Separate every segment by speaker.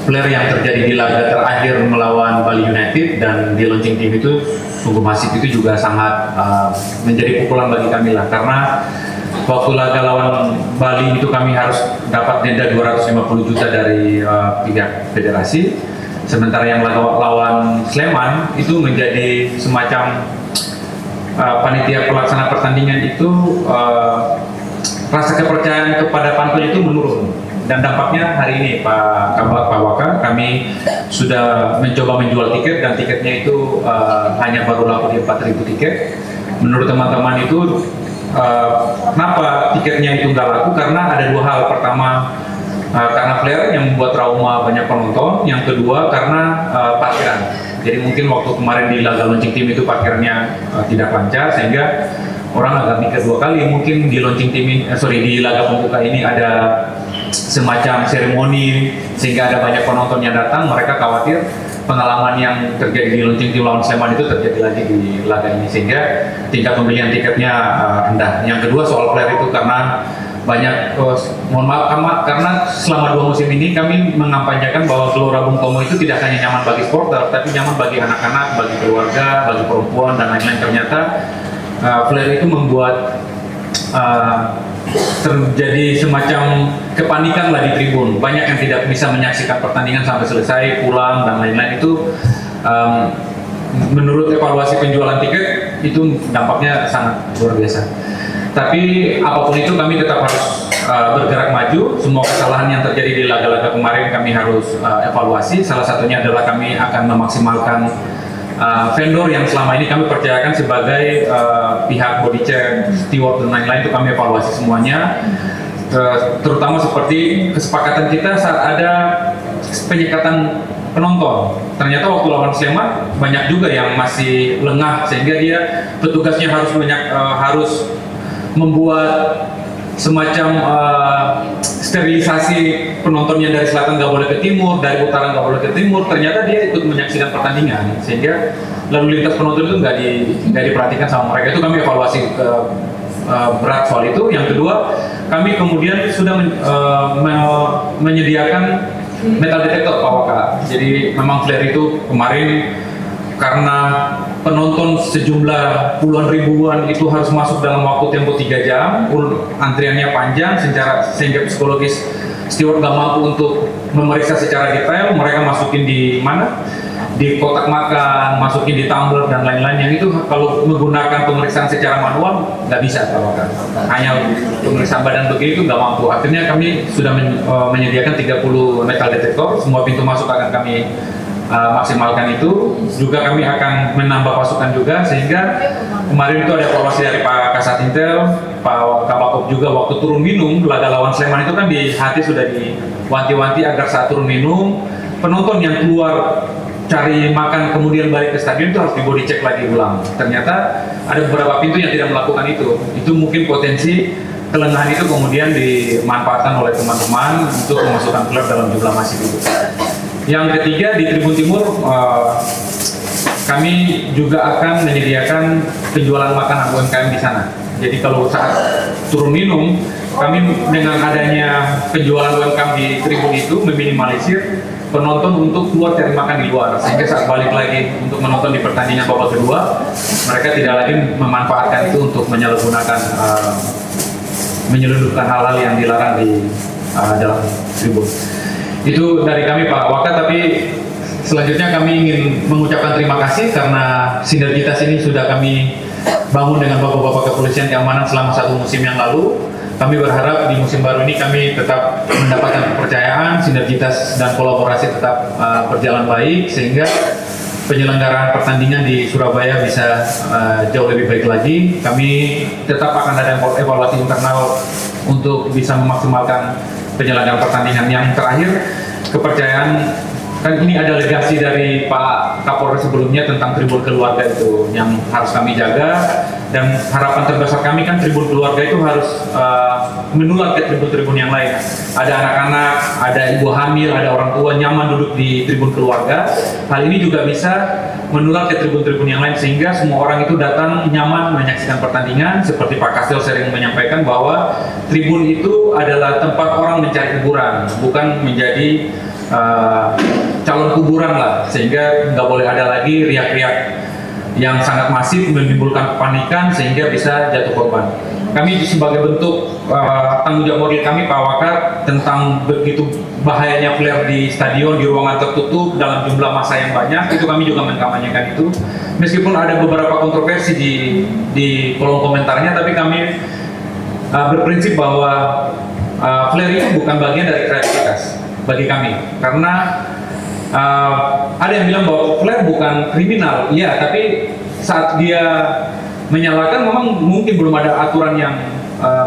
Speaker 1: Flare yang terjadi di laga terakhir melawan Bali United dan di launching team itu sungguh masif, itu juga sangat menjadi pukulan bagi kami lah, karena waktu laga lawan Bali itu kami harus dapat denda 250 juta dari pihak federasi, sementara yang lawan Sleman itu menjadi semacam panitia pelaksana pertandingan itu rasa kepercayaan kepada Pantun itu menurun. Dan dampaknya hari ini Pak Waka, kami sudah mencoba menjual tiket dan tiketnya itu hanya baru laku di 4.000 tiket. Menurut teman-teman itu kenapa tiketnya itu nggak laku? Karena ada dua hal. Pertama, karena flare yang membuat trauma banyak penonton. Yang kedua, karena parkiran. Jadi mungkin waktu kemarin di laga launching team itu parkirnya tidak lancar, sehingga orang agak mikir dua kali. Mungkin di launching team di laga pembuka ini ada semacam seremoni sehingga ada banyak penonton yang datang. Mereka khawatir pengalaman yang terjadi di launching team lawan Sleman itu terjadi lagi di laga ini, sehingga tingkat pembelian tiketnya rendah. Yang kedua soal flare itu karena banyak, mohon maaf, karena selama 2 musim ini kami mengampanyakan bahwa Gelora Bung Tomo itu tidak hanya nyaman bagi supporter, tapi nyaman bagi anak-anak, bagi keluarga, bagi perempuan dan lain-lain. Ternyata flare itu membuat terjadi semacam kepanikan lah di tribun. Banyak yang tidak bisa menyaksikan pertandingan sampai selesai, pulang dan lain-lain. Itu menurut evaluasi penjualan tiket itu dampaknya sangat luar biasa. Tapi apapun itu kami tetap harus bergerak maju. Semua kesalahan yang terjadi di laga-laga kemarin kami harus evaluasi. Salah satunya adalah kami akan memaksimalkan vendor yang selama ini kami percayakan sebagai pihak body check, steward dan lain-lain, itu kami evaluasi semuanya, terutama seperti kesepakatan kita saat ada penyekatan penonton. Ternyata waktu lawan Sleman banyak juga yang masih lengah, sehingga dia petugasnya harus membuat semacam sterilisasi penontonnya, dari selatan nggak boleh ke timur, dari utara nggak boleh ke timur. Ternyata dia ikut menyaksikan pertandingan, sehingga lalu lintas penonton itu nggak diperhatikan sama mereka. Itu kami evaluasi berat soal itu. Yang kedua, kami kemudian sudah menyediakan metal detector Pak Waka. Jadi memang flare itu kemarin karena penonton sejumlah puluhan ribuan itu harus masuk dalam waktu tempo 3 jam, antriannya panjang, sehingga psikologis steward nggak mampu untuk memeriksa secara detail. Mereka masukin di mana? Di kotak makan, masukin di tumbler dan lain-lain. Yang itu kalau menggunakan pemeriksaan secara manual nggak bisa kalau kan. Hanya pemeriksaan badan begitu nggak mampu. Akhirnya kami sudah menyediakan 30 metal detektor. Semua pintu masuk akan kami maksimalkan itu. Juga kami akan menambah pasukan juga, sehingga kemarin itu ada evaluasi dari Pak Kasatintel, Pak Kabakop juga waktu turun minum laga lawan Sleman itu kan di hati sudah diwanti-wanti agar saat turun minum penonton yang keluar cari makan kemudian balik ke stadion itu harus di body check lagi ulang. Ternyata ada beberapa pintu yang tidak melakukan itu. Itu mungkin potensi kelengahan itu kemudian dimanfaatkan oleh teman-teman untuk memasukkan klub dalam jumlah masif itu. Yang ketiga, di Tribun Timur kami juga akan menyediakan penjualan makanan UMKM di sana. Jadi kalau saat turun minum, kami dengan adanya penjualan UMKM di tribun itu meminimalisir penonton untuk keluar cari makan di luar, sehingga saat balik lagi untuk menonton di pertandingan babak kedua, mereka tidak lagi memanfaatkan itu untuk menyelundupkan hal-hal yang dilarang di dalam tribun. Itu dari kami Pak Waka, tapi selanjutnya kami ingin mengucapkan terima kasih karena sinergitas ini sudah kami bangun dengan bapak-bapak kepolisian keamanan selama 1 musim yang lalu. Kami berharap di musim baru ini kami tetap mendapatkan kepercayaan, sinergitas dan kolaborasi tetap berjalan baik, sehingga penyelenggaraan pertandingan di Surabaya bisa jauh lebih baik lagi. Kami tetap akan ada evaluasi internal untuk bisa memaksimalkan penyelenggaraan pertandingan. Yang terakhir, kepercayaan, kan ini ada legasi dari Pak Kapolres sebelumnya tentang tribun keluarga itu yang harus kami jaga, dan harapan terbesar kami kan tribun keluarga itu harus menular ke tribun-tribun yang lain. Ada anak-anak, ada ibu hamil, ada orang tua nyaman duduk di tribun keluarga. Hal ini juga bisa menular ke tribun-tribun yang lain, sehingga semua orang itu datang nyaman menyaksikan pertandingan. Seperti Pak Kastil sering menyampaikan bahwa tribun itu adalah tempat orang mencari hiburan, bukan menjadi calon kuburan lah, sehingga nggak boleh ada lagi riak-riak yang sangat masif menimbulkan kepanikan sehingga bisa jatuh korban. Kami sebagai bentuk tanggung jawab moral kami Pak Wakar tentang begitu bahayanya flare di stadion, di ruangan tertutup dalam jumlah massa yang banyak, itu kami juga mengkampanyekan itu. Meskipun ada beberapa kontroversi di kolom komentarnya, tapi kami berprinsip bahwa flare itu bukan bagian dari kreativitas bagi kami, karena ada yang bilang bahwa flare bukan kriminal, iya, tapi saat dia menyalakan memang mungkin belum ada aturan yang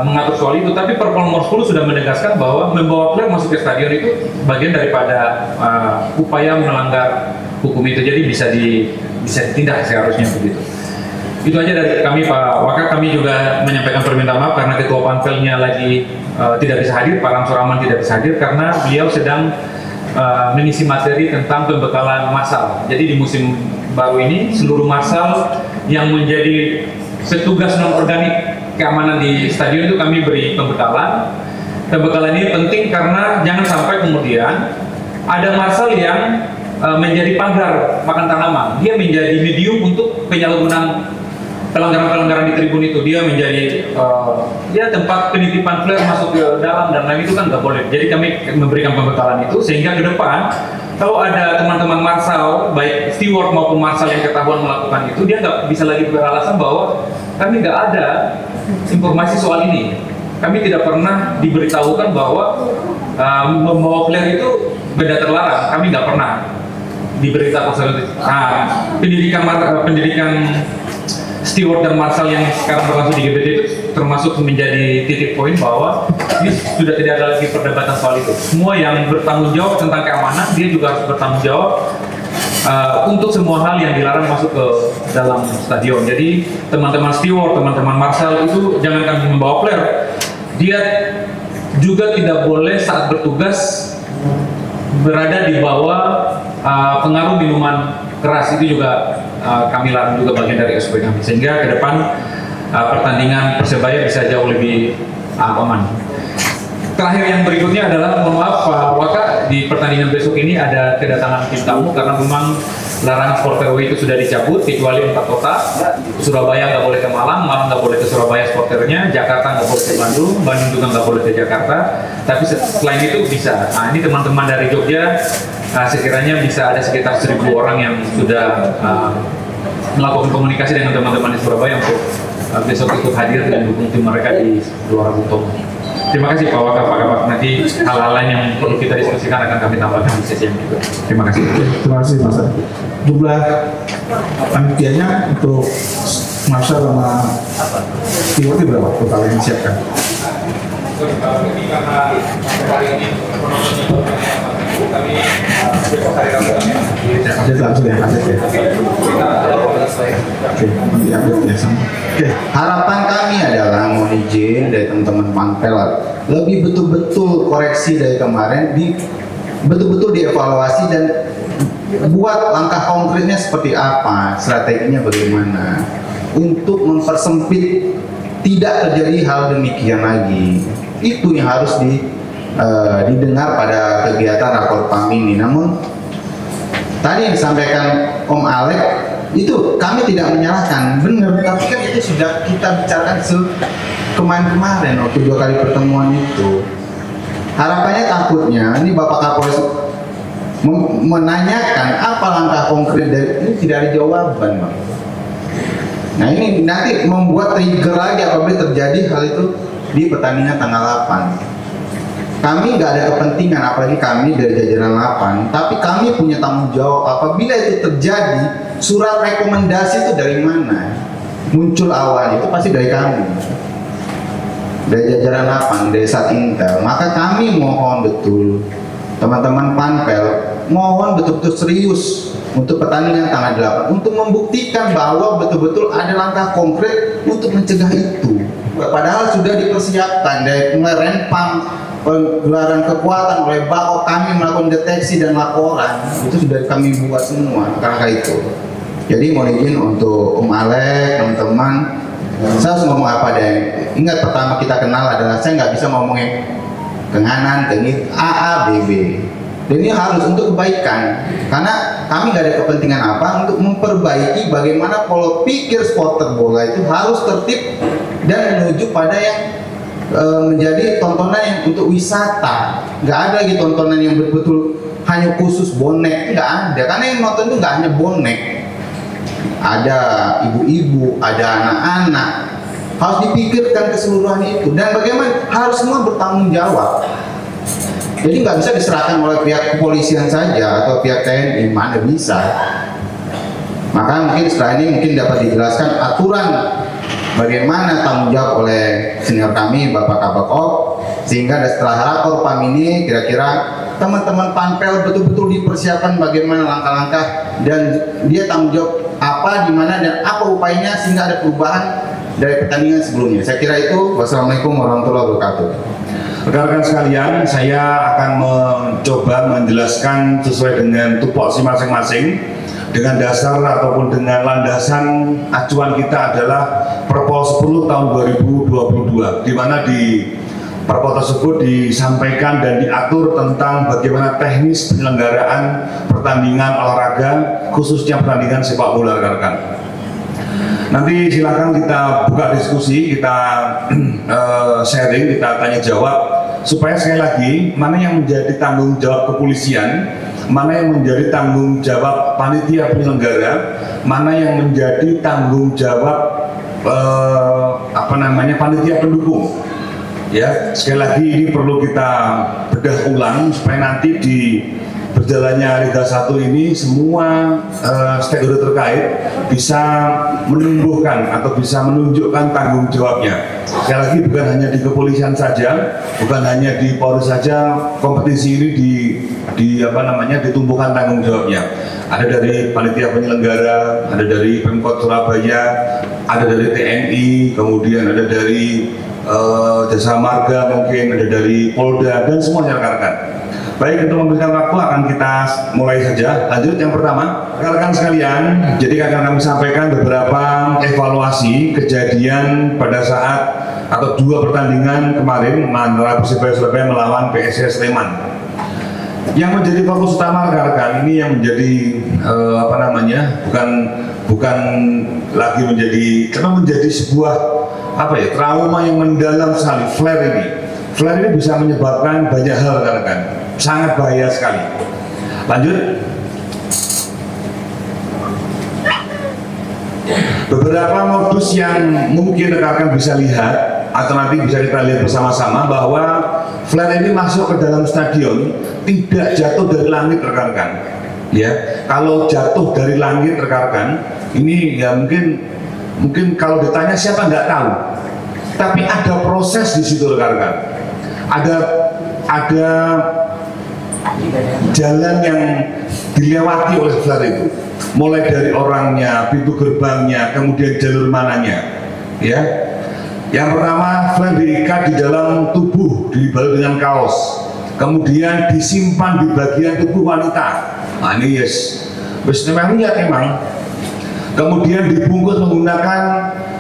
Speaker 1: mengatur soal itu, tapi Perpol nomor 10 sudah menegaskan bahwa membawa flare masuk ke stadion itu bagian daripada upaya melanggar hukum itu, jadi bisa ditindak seharusnya begitu. Itu aja dari kami Pak Wakar. Kami juga menyampaikan permintaan maaf karena Ketua Panpelnya lagi tidak bisa hadir, Pak Ramsur Rahman tidak bisa hadir karena beliau sedang mengisi materi tentang pembekalan massal. Jadi di musim baru ini seluruh massal yang menjadi petugas non organik keamanan di stadion itu kami beri pembekalan. Pembekalan ini penting karena jangan sampai kemudian ada massal yang menjadi pagar makan tanaman. Dia menjadi medium untuk penyalahgunaan pelanggaran-pelanggaran di tribun itu. Dia menjadi tempat penitipan flare masuk ke dalam dan lain itu kan nggak boleh. Jadi kami memberikan pembekalan itu sehingga ke depan kalau ada teman-teman marsal, baik steward maupun marsal yang ketahuan melakukan itu, dia nggak bisa lagi beralasan bahwa kami nggak ada informasi soal ini. Kami tidak pernah diberitahukan bahwa membawa flare itu benda terlarang. Kami nggak pernah diberitakan soal itu. Pendidikan steward dan marsal yang sekarang berlangsung di GBT itu termasuk menjadi titik poin bahwa ini sudah tidak ada lagi perdebatan soal itu. Semua yang bertanggung jawab tentang keamanan, dia juga harus bertanggung jawab untuk semua hal yang dilarang masuk ke dalam stadion. Jadi teman-teman steward, teman-teman marsal itu jangan kami membawa flare. Dia juga tidak boleh saat bertugas berada di bawah pengaruh minuman keras, itu juga kami larang, juga bagian dari SOP kami, sehingga ke depan pertandingan Persebaya bisa jauh lebih aman. Terakhir yang berikutnya adalah, mohon maaf Pak Waka, di pertandingan besok ini ada kedatangan tim tamu karena memang larangan sport away itu sudah dicabut kecuali 4 kota. Surabaya nggak boleh ke Malang, Malang nggak boleh ke Surabaya sporternya, Jakarta nggak boleh ke Bandung, Bandung juga nggak boleh ke Jakarta. Tapi selain itu bisa. Nah, ini teman-teman dari Jogja sekiranya bisa ada sekitar 1.000 orang yang sudah melakukan komunikasi dengan teman-teman di Surabaya untuk besok ikut hadir dan dukung tim mereka di Gelora Bung Tomo. Terima kasih Pak Waka, Pak Kapak. Nanti hal-hal lain yang perlu kita diskusikan akan kami tambahkan di sesi yang berikut. Terima kasih.
Speaker 2: Terima kasih Mas. Jumlah panitianya untuk Marshal sama steward berapa total yang disiapkan?
Speaker 1: Karena hari ini kami besok hari Rabu
Speaker 2: Update langsung ya, update ya. Oke, nanti update ya sama. Oke,
Speaker 3: Harapan kami adalah, mohon izin dari teman-teman Panpel, lebih betul-betul koreksi dari kemarin, betul-betul dievaluasi dan buat langkah konkretnya seperti apa, strateginya bagaimana untuk mempersempit tidak terjadi hal demikian lagi. Itu yang harus didengar pada kegiatan rakor PAM ini. Namun tadi yang disampaikan Om Alek itu kami tidak menyalahkan, benar, tapi kan itu sudah kita bicarakan kemarin waktu 2 kali pertemuan itu. Harapannya takutnya ini Bapak Kapolres menanyakan apa langkah konkret dari ini, tidak ada jawaban, Bang. Nah ini nanti membuat trigger lagi apabila terjadi hal itu di pertandingan tanggal 8. Kami nggak ada kepentingan, apalagi kami dari jajaran 8, tapi kami punya tanggung jawab apabila itu terjadi. Surat rekomendasi itu dari mana? Muncul awal itu pasti dari kami, dari jajaran 8, dari Satintel. Maka kami mohon betul teman-teman Panpel, mohon betul-betul serius untuk pertandingan tanggal 8 untuk membuktikan bahwa betul-betul ada langkah konkret untuk mencegah itu. Padahal sudah dipersiapkan dari mulai Renpam, penggelaran kekuatan oleh Bako, kami melakukan deteksi dan laporan itu sudah kami buat semua kerangka itu. Jadi mohon izin untuk Om Alek, teman-teman, saya harus ngomong apa deh. Ingat pertama kita kenal adalah saya nggak bisa ngomongin ke kanan, ke kiri, A, B, B. Dan ini harus untuk kebaikan, karena kami nggak ada kepentingan apa untuk memperbaiki bagaimana pola pikir supporter bola itu harus tertib dan menuju pada yang menjadi tontonan yang untuk wisata. Nggak ada lagi tontonan yang betul-betul hanya khusus bonek, nggak ada, karena yang nonton itu nggak hanya bonek, ada ibu-ibu, ada anak-anak, harus dipikirkan keseluruhan itu, dan bagaimana harus semua bertanggung jawab. Jadi nggak bisa diserahkan oleh pihak kepolisian saja atau pihak TNI, mana bisa. Maka mungkin setelah ini mungkin dapat dijelaskan aturan bagaimana tanggung jawab oleh senior kami Bapak Kabak-Op, sehingga setelah rakor PAM ini kira-kira teman-teman Panpel betul-betul dipersiapkan bagaimana langkah-langkah dan dia tanggung jawab apa, di mana dan apa upayanya sehingga ada perubahan dari pertandingan sebelumnya. Saya kira itu. Wassalamualaikum warahmatullahi wabarakatuh.
Speaker 4: Rekan-rekan sekalian, saya akan mencoba menjelaskan sesuai dengan tupoksi masing-masing dengan dasar ataupun dengan landasan acuan kita adalah Perpol 10 tahun 2022, di mana di Perpol tersebut disampaikan dan diatur tentang bagaimana teknis penyelenggaraan pertandingan olahraga, khususnya pertandingan sepak bola, rekan-rekan. Nanti silakan kita buka diskusi, kita sharing, kita tanya jawab, supaya sekali lagi mana yang menjadi tanggung jawab kepolisian, mana yang menjadi tanggung jawab panitia penyelenggara, mana yang menjadi tanggung jawab panitia pendukung. Ya, sekali lagi ini perlu kita bedah ulang supaya nanti di berjalannya Liga 1 ini semua stakeholder terkait bisa menumbuhkan atau bisa menunjukkan tanggung jawabnya. Sekali lagi bukan hanya di kepolisian saja, bukan hanya di Polri saja, kompetisi ini ditumbuhkan tanggung jawabnya. Ada dari panitia penyelenggara, ada dari Pemkot Surabaya, ada dari TNI, kemudian ada dari Jasa Marga, mungkin ada dari Polda, dan semuanya rekan-rekan. Baik, untuk memberikan waktu akan kita mulai saja. Lanjut yang pertama, rekan-rekan sekalian, jadi akan kami sampaikan beberapa evaluasi kejadian pada saat atau dua pertandingan kemarin antara Persebaya Surabaya melawan PSIS Sleman. Yang menjadi fokus utama rekan-rekan ini yang menjadi bukan lagi menjadi sebuah trauma yang mendalam sekali. Flare ini bisa menyebabkan banyak hal, rekan-rekan. Sangat bahaya sekali. Lanjut. Beberapa modus yang mungkin rekan-rekan bisa lihat atau nanti bisa kita lihat bersama-sama bahwa flare ini masuk ke dalam stadion tidak jatuh dari langit, rekan-rekan. Ya, kalau jatuh dari langit, rekan-rekan, ini ya mungkin kalau ditanya siapa nggak tahu. Tapi ada proses di situ, rekan-rekan. Ada jalan yang dilewati oleh flare itu, mulai dari orangnya, pintu gerbangnya, kemudian jalur mananya. Ya, yang pertama flare diikat di dalam tubuh, dibalut dengan kaos, kemudian disimpan di bagian tubuh wanita. Nah ini memang lihat emang. Kemudian dibungkus menggunakan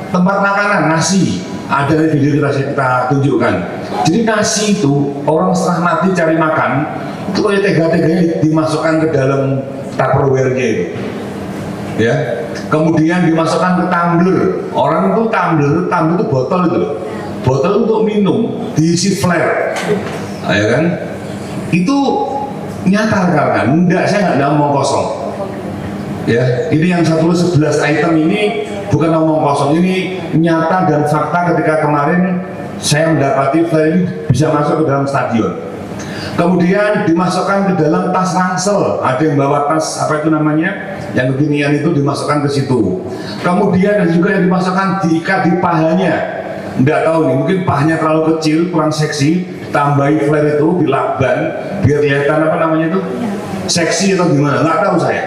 Speaker 4: tempat makanan, nasi. Ada di video kita tunjukkan. Jadi nasi itu orang setelah mati cari makan itu kayak tega-teganya dimasukkan ke dalam tupperware-nya itu. Ya. Kemudian dimasukkan ke tumbler. Orang itu tumbler itu botol itu loh. Botol untuk minum diisi flare. Ya kan? Itu nyata kan? Enggak, saya nggak ngomong kosong. Ya, ini yang 11 item ini bukan ngomong kosong, ini nyata dan fakta ketika kemarin saya mendapati flare ini bisa masuk ke dalam stadion. Kemudian dimasukkan ke dalam tas ransel, ada yang bawa tas apa itu namanya, yang beginian itu dimasukkan ke situ. Kemudian ada juga yang dimasukkan diikat di pahanya. Nggak tahu nih, mungkin pahanya terlalu kecil, kurang seksi, tambahi flare itu dilakban biar kelihatan apa namanya itu seksi atau gimana, nggak tahu saya.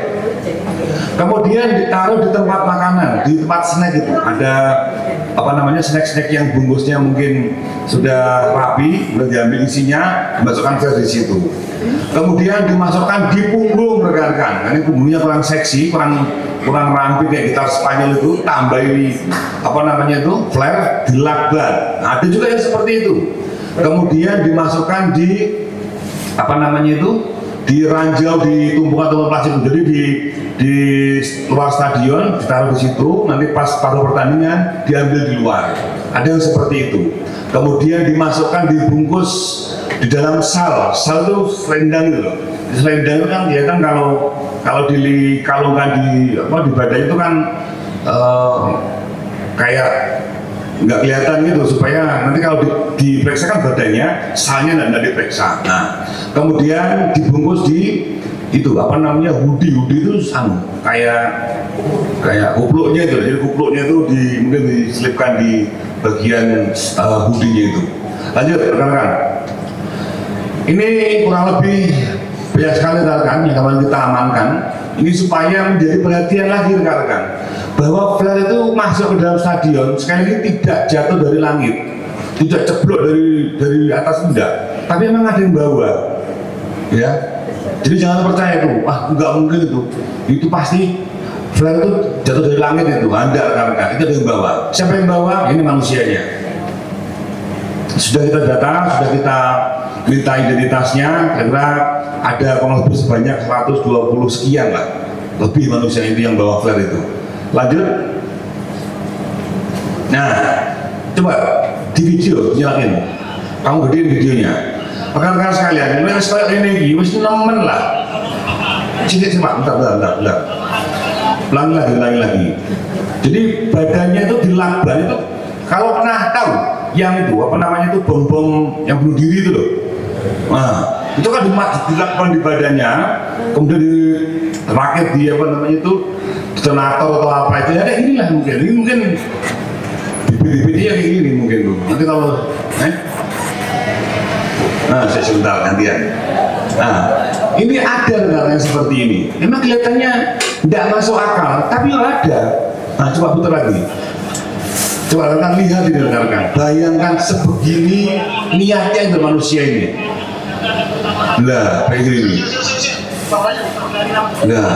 Speaker 4: Kemudian ditaruh di tempat makanan, di tempat snack itu ada snack-snack yang bungkusnya mungkin sudah rapi, sudah diambil isinya, dimasukkan flare di situ. Kemudian dimasukkan di punggung, rekan-rekan. Ini punggungnya kurang seksi, kurang kurang ramping kayak gitar Spanyol itu, tambah ini apa namanya itu flare, dilakban. Nah, ada juga yang seperti itu. Kemudian dimasukkan di apa namanya itu, di ranjau, di tumpukan plastik. Jadi di luar stadion ditaruh di situ, nanti pas paruh pertandingan diambil di luar. Ada yang seperti itu. Kemudian dimasukkan, dibungkus di dalam sal itu selendang gitu loh. Selendang itu kan ya kan kalau dikalungkan di badan itu kan kayak nggak kelihatan gitu, supaya nanti kalau diperiksa kan badannya, salnya nggak diperiksa. Nah, kemudian dibungkus di itu apa namanya hoodie itu kayak kupluknya itu. Jadi kupluknya itu mungkin diselipkan di bagian hoodie-nya itu. Lanjut rekan-rekan. Ini kurang lebih banyak sekali rekan-rekan yang akan kita amankan. Ini supaya menjadi perhatian lagi rekan-rekan, bahwa flare itu masuk ke dalam stadion sekali lagi tidak jatuh dari langit, tidak ceblok dari atas, enggak, tapi memang ada yang bawa, ya. Jadi jangan percaya itu, nggak mungkin itu pasti flare itu jatuh dari langit itu, anda rekan-rekan, itu ada yang bawa. Siapa yang bawa? Ini manusianya. Sudah kita data, sudah kita minta identitasnya, karena ada kurang lebih sebanyak 120 sekian lah, lebih manusia itu yang bawa flare itu. Lanjut. Nah, coba di video nyalain, kamu gedein videonya. Rekan-rekan sekalian, ini kayak ini, mesti nemen lah. Coba, bentar. Ulangi lagi. Jadi badannya itu dilakban itu, kalau pernah tahu yang itu apa namanya itu bom yang bunuh diri itu loh. Nah, itu kan dilakban di badannya, kemudian dirakit di apa namanya itu detonator atau apa itu, ya inilah ini mungkin bibit-bibitnya kayak gini mungkin tuh. Nanti kalau saya sebentar gantian. Nah, ini ada negara yang seperti ini. Memang kelihatannya tidak masuk akal, tapi ada. Nah, coba putar lagi. Coba rekan lihat ini rekan. Bayangkan sebegini niatnya itu manusia ini. Lah, kayak gini. Lah.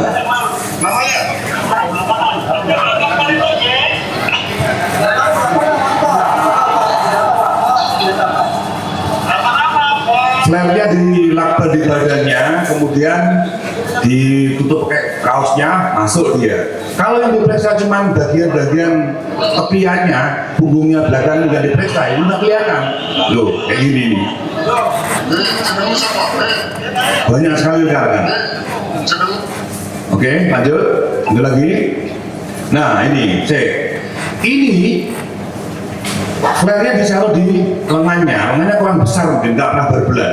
Speaker 4: Flare-nya dilakban di badannya, kemudian ditutup pakai kaosnya, masuk dia. Kalau yang diperiksa cuma bagian-bagian tepiannya, punggungnya belakang nggak diperiksa, itu nggak kelihatan. Loh, kayak gini nih. Banyak sekali kan. Oke, lanjut. Ada lagi. Nah, ini, ini flare-nya ditaruh di lengannya kurang besar mungkin, nggak pernah berbelah.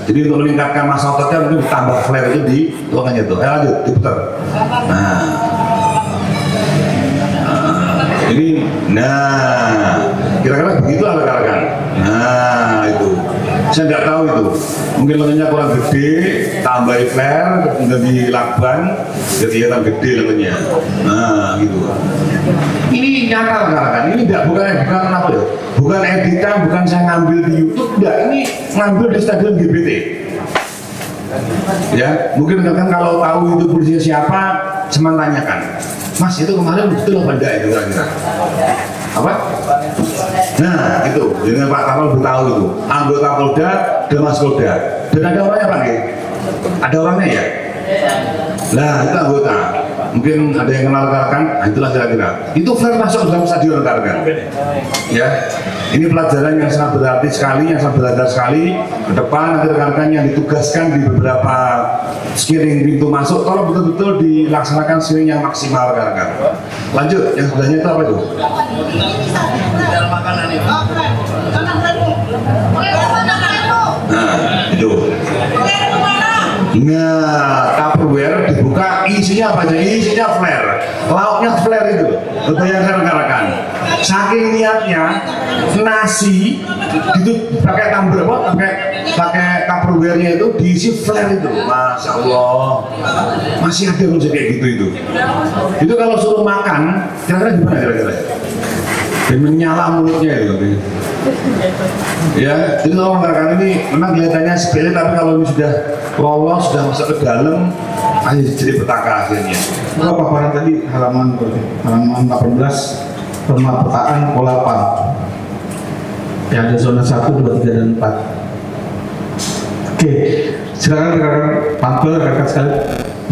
Speaker 4: Jadi untuk meningkatkan massa ototnya mungkin ditambah flare itu di lengannya itu. Lanjut, diputar. Nah, kira-kira begitu rekan-rekan. Nah, itu. Saya nggak tahu itu. Mungkin lengannya kurang gede, tambah flare, kemudian dilakban, jadi kelihatan gede lengannya. Nah, gitu. Ini nyata rekan-rekan. Ini bukan apa ya? Bukan editan, bukan saya ngambil di YouTube, enggak. Ini ngambil di stadion GBT. Ya, mungkin rekan kalau tahu itu polisinya siapa, cuma tanyakan. Mas, itu kemarin betul apa enggak itu kira-kira? Apa? Nah, itu. Dengan Pak Kapol tahu itu. Anggota Polda, Demas Polda. Dan ada orangnya Pak? Ada orangnya ya? Nah, itu anggota. Mungkin ada yang kenal rekan, itulah kira-kira. Itu flare masuk dalam stadion rekan. Ya, ini pelajaran yang sangat berarti sekali, yang sangat berharga sekali. Ke depan nanti rekan-rekan yang ditugaskan di beberapa screening pintu masuk, tolong betul-betul dilaksanakan screening yang maksimal rekan-rekan. Lanjut, yang sebelahnya itu apa itu? Nah, itu. Nah, Tupperware dibuka, isinya apa aja? Isinya flare, lauknya flare itu. Bayangkan rekan-rekan, saking niatnya nasi itu pakai tumbler, pakai Tupperware-nya itu diisi flare itu. Masya Allah, masih ada yang kayak gitu itu. Itu kalau suruh makan, kira-kira gimana kira-kira? Menyala mulutnya itu. Ya, jadi rekan-rekan ini memang kelihatannya sepele, tapi kalau ini sudah lolos, sudah masuk ke dalam, jadi petaka akhirnya.
Speaker 2: Kalau paparan tadi halaman 18 pemetaan pola PAN. Ya, ada zona 1, 2, 3, dan 4. Oke, silakan rekan-rekan pantau, rekan-rekan sekali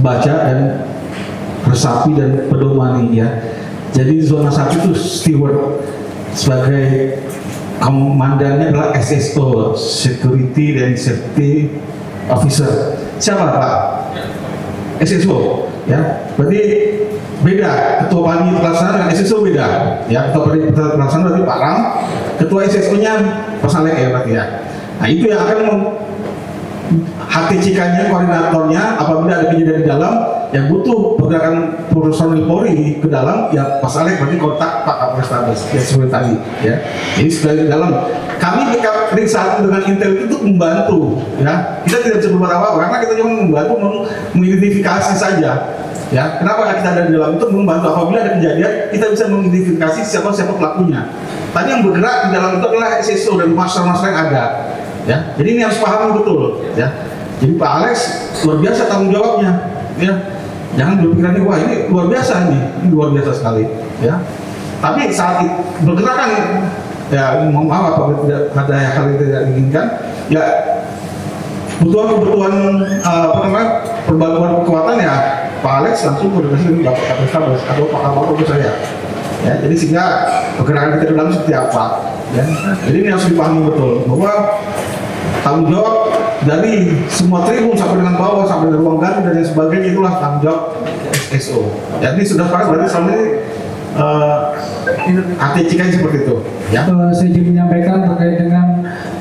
Speaker 2: baca dan resapi dan pedomani ya. Jadi zona 1 itu steward, sebagai komandannya adalah SSO, Security and Safety Officer. Siapa Pak? SSO ya. Berarti beda, ketua panitia pelaksana dengan SSO beda ya. Ketua panitia pelaksana berarti Pak Ram, ketua SSO nya Pak Saleh ya berarti ya. Nah itu yang akan HTCK-nya, koordinatornya, apabila ada kejadian di dalam yang butuh pergerakan personil Polri ke dalam, ya Pak Saleh berarti kontak Pak Kapolrestabes ya seperti tadi ya. Jadi sudah di dalam. Kami ring satu dengan Intel itu membantu ya. Kita tidak bisa berbuat apa-apa karena kita cuma membantu mengidentifikasi saja. Ya, kenapa kita ada di dalam itu membantu apabila ada kejadian kita bisa mengidentifikasi siapa pelakunya. Tadi yang bergerak di dalam itu adalah SSO dan master-master yang ada. Ya, jadi ini harus paham betul. Ya, jadi Pak Alex luar biasa tanggung jawabnya. Ya, jangan berpikiran wah ini luar biasa ini luar biasa sekali. Ya, tapi saat bergerakan ya mohon maaf apabila tidak ada hal yang tidak diinginkan, ya kebutuhan perbantuan kekuatan ya Pak Alex langsung koordinasi dengan Bapak Kapolres atau Pak Kapolres saya. Ya, jadi sehingga pergerakan kita dalam seperti apa. Ya, jadi ini harus dipahami betul bahwa tanggung jawab dari semua tribun sampai dengan bawah sampai dengan ruang ganti dan lain sebagainya itulah tanggung jawab SSO. Jadi sudah sepakat berarti selama ini ATCK seperti itu. Ya.
Speaker 5: Saya ingin menyampaikan terkait dengan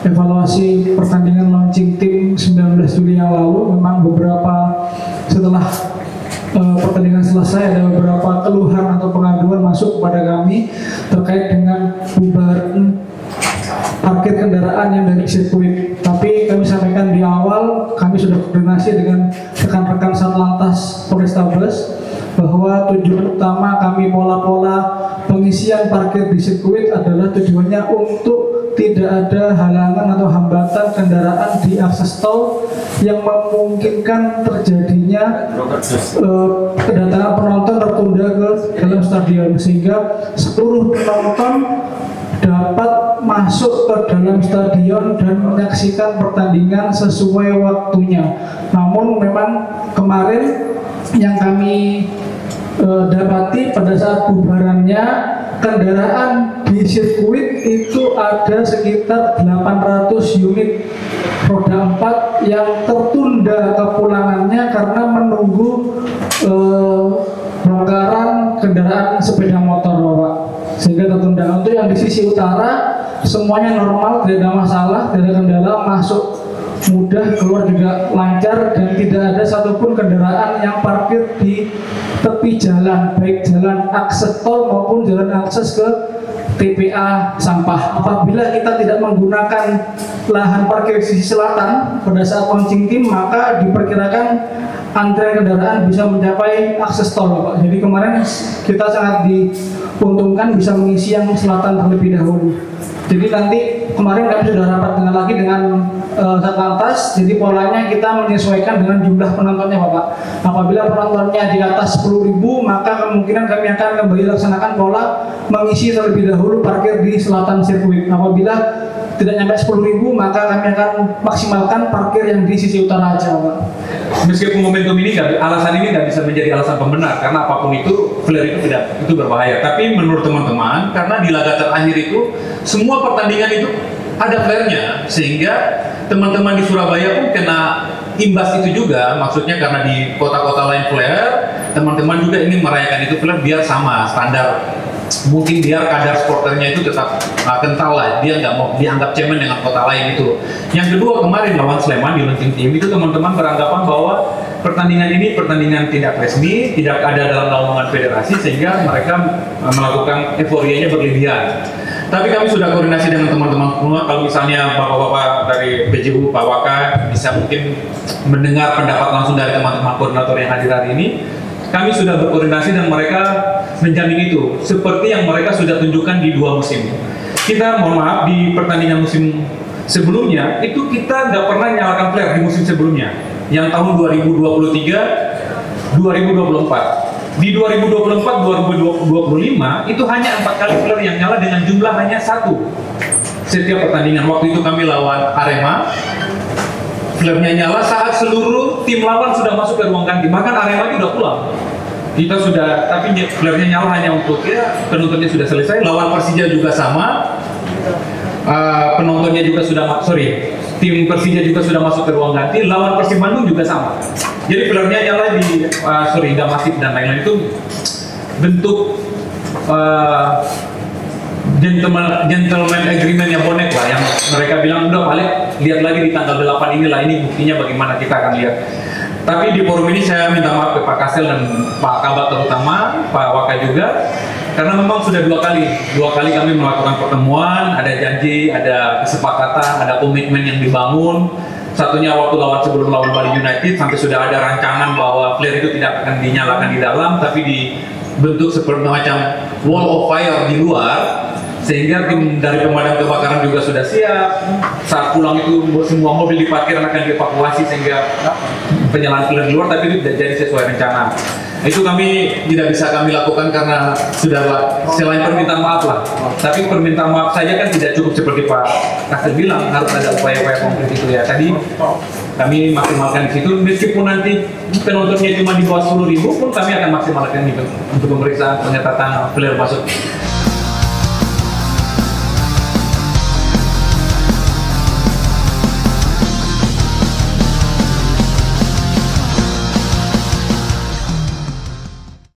Speaker 5: evaluasi pertandingan launching tim 19 Juli yang lalu. Memang beberapa setelah pertandingan selesai ada beberapa keluhan atau pengaduan masuk kepada kami terkait dengan bubaran parkir kendaraan yang dari sirkuit. Tapi kami sampaikan di awal, kami sudah koordinasi dengan rekan-rekan Satlantas Polrestabes bahwa tujuan utama kami pola-pola pengisian parkir di sirkuit adalah tujuannya untuk tidak ada halangan atau hambatan kendaraan di akses tol yang memungkinkan terjadinya kedatangan penonton tertunda ke dalam stadion, sehingga seluruh penonton dapat masuk ke dalam stadion dan menyaksikan pertandingan sesuai waktunya. Namun memang kemarin yang kami dapati pada saat bubarannya kendaraan di sirkuit itu ada sekitar 800 unit roda 4 yang tertunda kepulangannya karena menunggu bongkaran kendaraan sepeda motor Bapak, sehingga tertunda. Untuk yang di sisi utara semuanya normal, tidak ada masalah, tidak ada kendala, masuk mudah, keluar juga lancar, dan tidak ada satupun kendaraan yang parkir di tepi jalan, baik jalan akses tol maupun jalan akses ke TPA sampah. Apabila kita tidak menggunakan lahan parkir sisi selatan pada saat launching tim, maka diperkirakan antrian kendaraan bisa mencapai akses tol Bapak. Jadi kemarin kita sangat diuntungkan bisa mengisi yang selatan terlebih dahulu. Jadi nanti kemarin kami sudah rapat lagi dengan Satlantas. Jadi polanya kita menyesuaikan dengan jumlah penontonnya Bapak. Apabila penontonnya di atas 10.000, maka kemungkinan kami akan kembali laksanakan pola mengisi terlebih dahulu parkir di selatan sirkuit. Apabila tidak sampai 10.000, maka kami akan maksimalkan parkir yang di sisi utara aja Bapak.
Speaker 1: Meskipun momentum ini alasan ini nggak bisa menjadi alasan pembenar, karena apapun itu flare itu berbahaya. Tapi menurut teman-teman, karena di laga terakhir itu semua pertandingan itu ada flare-nya, sehingga teman-teman di Surabaya pun kena imbas itu juga. Maksudnya karena di kota-kota lain flare, teman-teman juga ingin merayakan itu flare biar sama standar. Mungkin biar kadar supporternya itu tetap kental lah, dia nggak mau dianggap cemen dengan kota lain itu. Yang kedua, kemarin lawan Sleman di launching team itu teman-teman beranggapan bahwa pertandingan ini pertandingan tidak resmi, tidak ada dalam naungan federasi, sehingga mereka melakukan euforianya berlebihan. Tapi kami sudah koordinasi dengan teman-teman semua. Kalau misalnya bapak-bapak dari PJU, Pak Waka bisa mungkin mendengar pendapat langsung dari teman-teman koordinator yang hadir hari ini, kami sudah berkoordinasi dan mereka menjamin itu seperti yang mereka sudah tunjukkan di 2 musim. Kita mohon maaf, di pertandingan musim sebelumnya itu kita nggak pernah nyalakan flare di musim sebelumnya. Yang tahun 2023 2024. Di 2024-2025 itu hanya 4 kali flare yang nyala dengan jumlah hanya 1 setiap pertandingan. Waktu itu kami lawan Arema, flare-nya nyala saat seluruh tim lawan sudah masuk ke ruang ganti. Bahkan Arema itu udah pulang. Kita sudah, tapi flare-nya nyala hanya untuk ya penontonnya sudah selesai. Lawan Persija juga sama. Penontonnya juga sudah, tim Persija juga sudah masuk ke ruang ganti. Lawan Persib Bandung juga sama. Jadi flare-nya nyala di Damasif dan lain-lain. Itu bentuk gentleman agreement-nya bonek lah, yang mereka bilang udah balik lihat lagi di tanggal 8 inilah, ini buktinya bagaimana kita akan lihat. Tapi di forum ini saya minta maaf ke Pak Kasel dan Pak Kabak terutama, Pak Waka juga, karena memang sudah dua kali kami melakukan pertemuan, ada janji, ada kesepakatan, ada komitmen yang dibangun. Satunya waktu sebelum lawan Bali United, sampai sudah ada rancangan bahwa flare itu tidak akan dinyalakan di dalam, tapi dibentuk seperti macam wall of fire di luar, sehingga tim dari pemadam kebakaran juga sudah siap. Saat pulang itu semua mobil di parkiran akan dievakuasi sehingga penyalaan flare di luar, tapi itu tidak jadi sesuai rencana. Itu kami tidak bisa kami lakukan karena sudahlah, selain permintaan maaf lah. Tapi permintaan maaf saja kan tidak cukup, seperti Pak Kasel bilang, harus ada upaya-upaya konkret itu ya. Tadi kami maksimalkan di situ, meskipun nanti penontonnya cuma di bawah 10.000 pun kami akan maksimalkan itu untuk pemeriksaan pengetatan flare masuk